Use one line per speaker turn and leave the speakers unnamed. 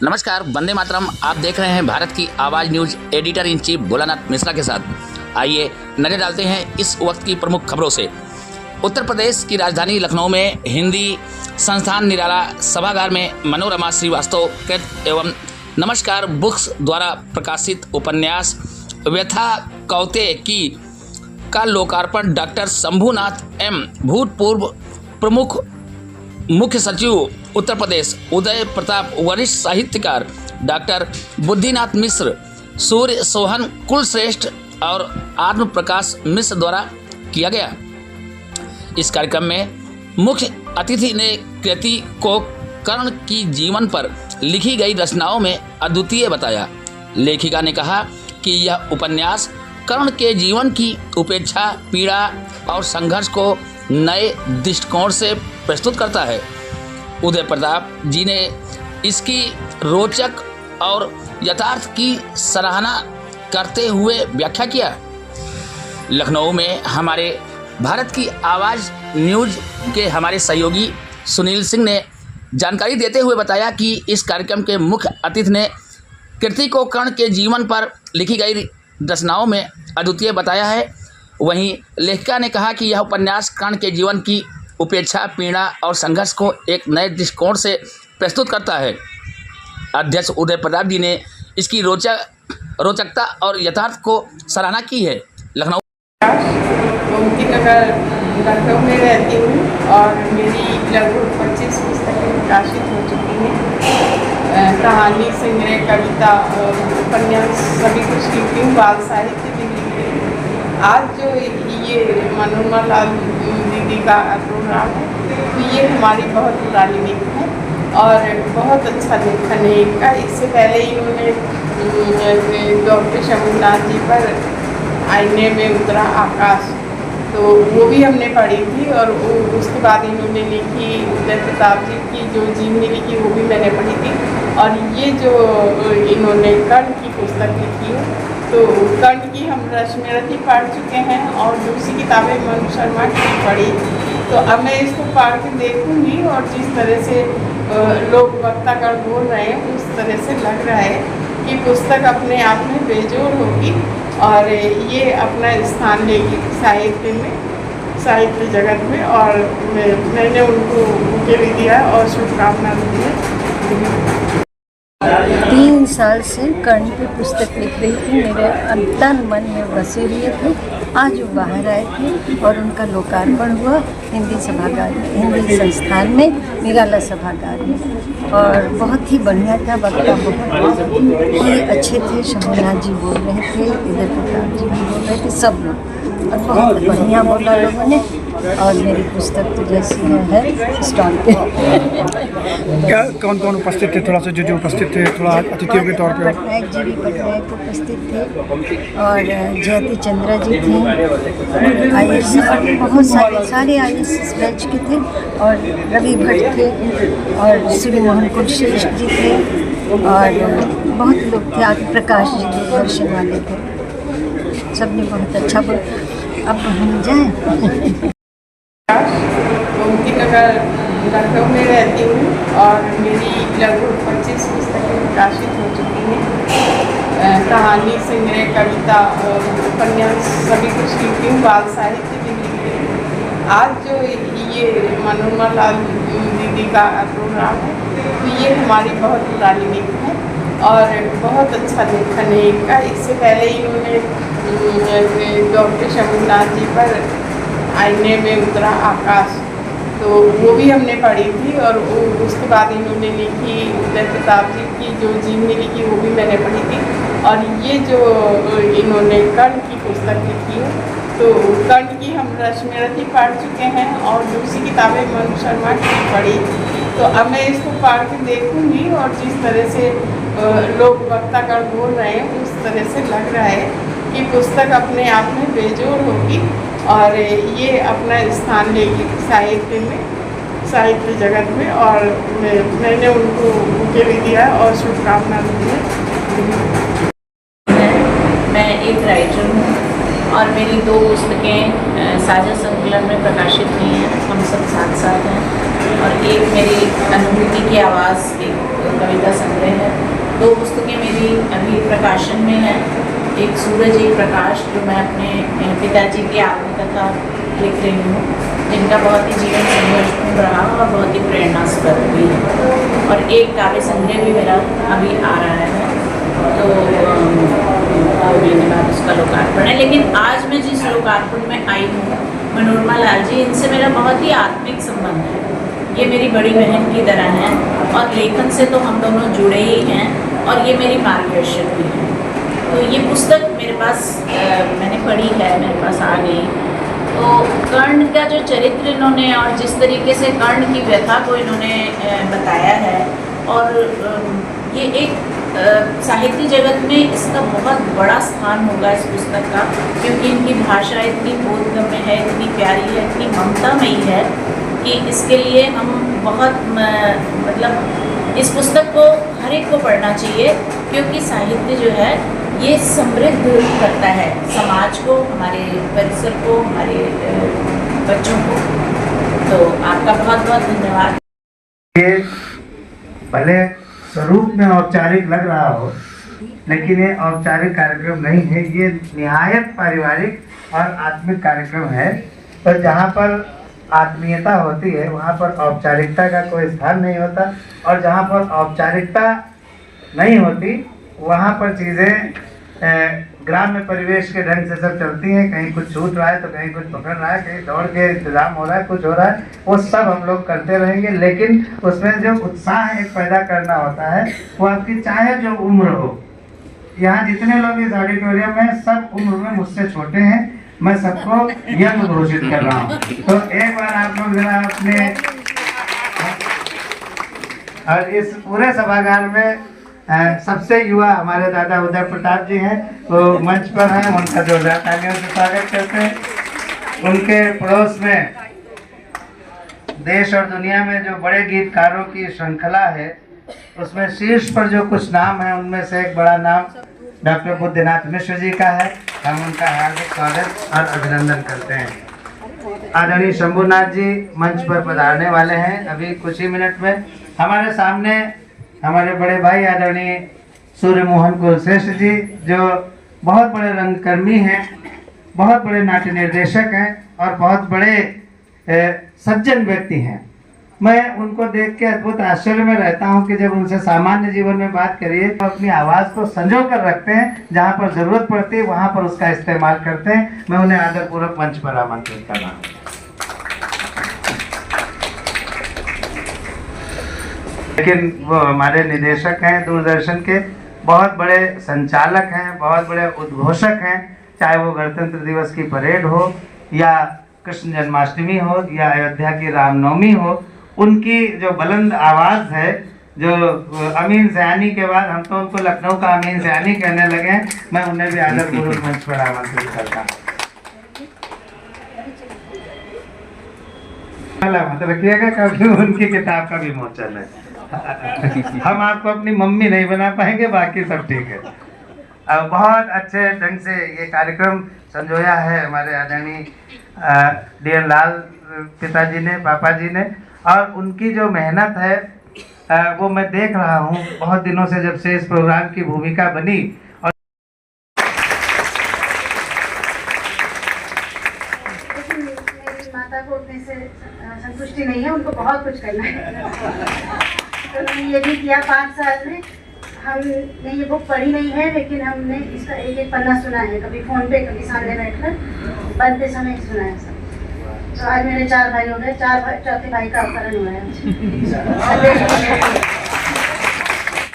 नमस्कार, वंदे मातरम। आप देख रहे हैं भारत की आवाज़ news editor in chief Bholanath Mishra के साथ। आइए नजर डालते हैं इस वक्त की प्रमुख खबरों से। उत्तर प्रदेश की राजधानी लखनऊ में हिंदी संस्थान निराला सभागार में मनोरमा श्रीवास्तव कृत एवं नमस्कार बुक्स द्वारा प्रकाशित उपन्यास व्यथा कौते की का लोकार्पण डॉक्टर शंभुनाथ एम, भूतपूर्व प्रमुख मुख्य सचिव उत्तर प्रदेश, उदय प्रताप वरिष्ठ साहित्यकार डॉक्टर बुद्धिनाथ मिश्र, सूर्य सोहन कुलश्रेष्ठ और आत्म प्रकाश मिश्र द्वारा किया गया। इस कार्यक्रम में मुख्य अतिथि ने कृति को कर्ण की जीवन पर लिखी गई रचनाओं में अद्वितीय बताया। लेखिका ने कहा कि यह उपन्यास कर्ण के जीवन की उपेक्षा, पीड़ा और संघर्ष को नए दृष्टिकोण से प्रस्तुत करता है। उदय प्रताप जी ने इसकी रोचक और यथार्थ की सराहना करते हुए व्याख्या किया। लखनऊ में हमारे भारत की आवाज़ न्यूज के हमारे सहयोगी सुनील सिंह ने जानकारी देते हुए बताया कि इस कार्यक्रम के मुख्य अतिथि ने कृति को कर्ण के जीवन पर लिखी गई रचनाओं में अद्वितीय बताया है। वहीं लेखिका ने कहा कि यह उपन्यास कर्ण के जीवन की उपेक्षा, पीड़ा और संघर्ष को एक नए दृष्टिकोण से प्रस्तुत करता है। अध्यक्ष उदय प्रताप जी ने इसकी रोचकता और यथार्थ को सराहना की है। लखनऊ
नगर लखनऊ में रहती हूँ और मेरी लगभग 25 पुस्तकें प्रकाशित हो चुकी हैं। कहानी, संग्रह, कविता, उपन्यास सभी कुछ लिखती हूँ, बाल साहित्य भी लिखती हूँ। आज जो ये मनोरमा लाल दीदी का प्रोग्राम है, तो ये हमारी बहुत पुरानी नीति है और बहुत अच्छा लेखन है इनका। इससे पहले इन्होंने डॉक्टर शंभुनाथ जी पर आईने में उतरा आकाश, तो वो भी हमने पढ़ी थी। और उसके बाद इन्होंने लिखी उदय प्रताप जी की जो जीवनी लिखी, वो भी मैंने पढ़ी थी। और ये जो इन्होंने कर्ण की पुस्तक लिखी है, तो कर्ण की हम रश्मिरथी पढ़ चुके हैं और दूसरी किताबें मनु शर्मा की पढ़ी। तो अब मैं इसको पढ़ के देखूँगी और जिस तरह से लोग वक्तागण बोल रहे हैं, उस तरह से लग रहा है कि पुस्तक अपने आप में बेजोड़ होगी और ये अपना स्थान लेगी साहित्य में, साहित्य जगत में। और मैंने उनको बुके भी दिया और शुभकामना दी है।
3 साल से कर्ण की पुस्तक लिख रही थी, मेरे तन मन में बसे हुए थे। आज वो बाहर आए थे और उनका लोकार्पण हुआ हिंदी सभागार में, हिंदी संस्थान में, निराला सभागार में। और बहुत ही बढ़िया था, वक्ता बहुत ही अच्छे थे। शंभुनाथ जी बोल रहे थे, उदय प्रताप जी भी बोल रहे थे, सब लोग, और बहुत बढ़िया बोला लोगों ने। और मेरी पुस्तक तो जैसी है स्टॉल पे।
क्या कौन कौन उपस्थित थे? थोड़ा सा जो उपस्थित थे, थोड़ा अतिथियों के तौर पे।
पटनायक जी भी पटनायक उपस्थित थे और जयति चंद्रा जी थे, IAS, और बहुत सारे IAS बैच के थे। और रवि भट्ट थे और सूर्य मोहन कुलश्रेष्ठ जी थे और बहुत लोग थे। आदि प्रकाश जी दूरदर्शन वाले थे। सबने बहुत अच्छा बोला। अब हम जाएँ।
नगर लखनऊ में रहती हूँ और मेरी लगभग 25 पुस्तकें प्रकाशित हो चुकी हैं। कहानी, संग्रह, कविता, उपन्यास सभी कुछ लिखती हूँ, बाल साहित्य भी लिखती हूँ। आज जो ये मनोरमा लाल दीदी का प्रोग्राम है, तो ये हमारी बहुत पुरानी नीति है और बहुत अच्छा लेखन है इनका। इससे पहले इन्होंने डॉक्टर शंभुनाथ जी पर आईने में उतरा आकाश, तो वो भी हमने पढ़ी थी। और उसके बाद इन्होंने लिखी उदय प्रताप जी की जो जीवनी लिखी, वो भी मैंने पढ़ी थी। और ये जो इन्होंने कर्ण की पुस्तक लिखी है, तो कर्ण की हम रश्मिरथी पढ़ चुके हैं और दूसरी किताबें मनु शर्मा की पढ़ी। तो अब मैं इसको पढ़ के देखूँगी और जिस तरह से लोग वक्तागण बोल रहे हैं, उस तरह से लग रहा है कि पुस्तक अपने आप में बेजोड़ होगी और ये अपना स्थान लेगी साहित्य में, साहित्य जगत में। और मैंने उनको बुके भी दिया और शुभकामना दी है।
मैं एक राइटर हूँ और मेरी 2 पुस्तकें साझा संकलन में प्रकाशित हुई हैं, हम सब साथ साथ हैं। और एक मेरी अनुभूति की आवाज़ एक कविता संग्रह है प्रकाशन में है। एक सूरज एक प्रकाश, जो मैं अपने पिताजी की आत्मकथा लिख रही हूँ, जिनका बहुत ही जीवन संघर्षपूर्ण रहा और बहुत ही प्रेरणास्पद भी है। और एक काव्य संग्रह भी मेरा अभी आ रहा है, तो 2 महीने बाद उसका लोकार्पण है। लेकिन आज मैं जिस लोकार्पण में आई हूँ, मनोरमा लाल जी, इनसे मेरा बहुत ही आत्मिक संबंध है। ये मेरी बड़ी बहन की तरह हैं और लेखन से तो हम दोनों जुड़े ही हैं, और ये मेरी मार्गदर्शक भी हैं। तो ये पुस्तक मेरे पास मैंने पढ़ी है, मेरे पास आ गई। तो कर्ण का जो चरित्र इन्होंने और जिस तरीके से कर्ण की व्यथा को इन्होंने बताया है, और ये एक साहित्य जगत में इसका बहुत बड़ा स्थान होगा इस पुस्तक का, क्योंकि इनकी भाषा इतनी बोधगम्य है, इतनी प्यारी है, इतनी ममतामयी है कि इसके लिए हम बहुत मतलब इस पुस्तक को हर एक को पढ़ना चाहिए, क्योंकि साहित्य जो है ये समृद्ध करता है समाज को, हमारे परिसर को, हमारे बच्चों को। तो आपका बहुत बहुत धन्यवाद।
ये भले स्वरूप में औपचारिक लग रहा हो, लेकिन ये औपचारिक कार्यक्रम नहीं है, ये निहायत पारिवारिक और आत्मिक कार्यक्रम है। और जहाँ पर आत्मीयता होती है वहाँ पर औपचारिकता का कोई स्थान नहीं होता, और जहाँ पर औपचारिकता नहीं होती वहाँ पर चीज़ें ग्राम्य परिवेश के ढंग से सब चलती हैं। कहीं कुछ छूट रहा है तो कहीं कुछ पकड़ रहा है, कहीं दौड़ के इंतजाम हो रहा है, कुछ हो रहा है, वो सब हम लोग करते रहेंगे। लेकिन उसमें जो उत्साह एक पैदा करना होता है वो आपकी चाहे जो उम्र हो। यहाँ जितने लोग इस ऑडिटोरियम में सब उम्र में मुझसे छोटे हैं, मैं सबको यंग घोषित कर रहा हूँ। तो एक बार आप लोग जरा अपने, और इस पूरे सभागार में सबसे युवा हमारे दादा उदय प्रताप जी हैं, वो मंच पर हैं, उनका जोरदार तालियों से स्वागत करते हैं। उनके पड़ोस में देश और दुनिया में जो बड़े गीतकारों की श्रृंखला है, उसमें शीर्ष पर जो कुछ नाम है, उनमें से एक बड़ा नाम डॉक्टर बुद्धनाथ मिश्र जी का है। हम उनका हार्दिक स्वागत और अभिनंदन करते हैं। आदरणीय शंभुनाथ जी मंच पर पधारने वाले हैं अभी कुछ ही मिनट में। हमारे सामने हमारे बड़े भाई आदरणीय सूर्य मोहन कुलश्रेष्ठ जी, जो बहुत बड़े रंगकर्मी हैं, बहुत बड़े नाट्य निर्देशक हैं और बहुत बड़े सज्जन व्यक्ति हैं। मैं उनको देख के अद्भुत आश्चर्य में रहता हूं कि जब उनसे सामान्य जीवन में बात करिए तो अपनी आवाज़ को संजो कर रखते हैं, जहां पर ज़रूरत पड़ती है वहां पर उसका इस्तेमाल करते हैं। मैं उन्हें आदरपूर्वक मंच पर आमंत्रित कर रहा हूँ। लेकिन वो हमारे निदेशक हैं दूरदर्शन के, बहुत बड़े संचालक हैं, बहुत बड़े उद्घोषक हैं, चाहे वो गणतंत्र दिवस की परेड हो या कृष्ण जन्माष्टमी हो या अयोध्या की रामनवमी हो। उनकी जो बुलंद आवाज़ है, जो अमीन सयानी के बाद हम तो उनको लखनऊ का अमीन सयानी कहने लगे हैं, मैं उन्हें भी आदरपूर्वक मंच पर आमंत्रित करता हूँ। मत रखिएगा, क्योंकि उनकी किताब का भी मोचन है। हम आपको अपनी मम्मी नहीं बना पाएंगे, बाकी सब ठीक है। बहुत अच्छे ढंग से ये कार्यक्रम संजोया है हमारे आदरणीय डी.एन. लाल पिताजी ने, पापा जी ने, और उनकी जो मेहनत है वो मैं देख रहा हूँ बहुत दिनों से, जब से इस प्रोग्राम की भूमिका बनी। और
मेरी माता को उतने से संतुष्टि नहीं है, उनको बहुत कुछ करना है। तो मैंने ये भी किया 5 साल में। हमने ये बुक पढ़ी नहीं है, लेकिन हमने इसका एक एक पन्ना सुना है, कभी फ़ोन पे, कभी सामने बैठकर पढ़ते समय सुना है सब। तो आज मेरे 4 भाई हो गए, चौथे भाई का अपहरण हुआ है।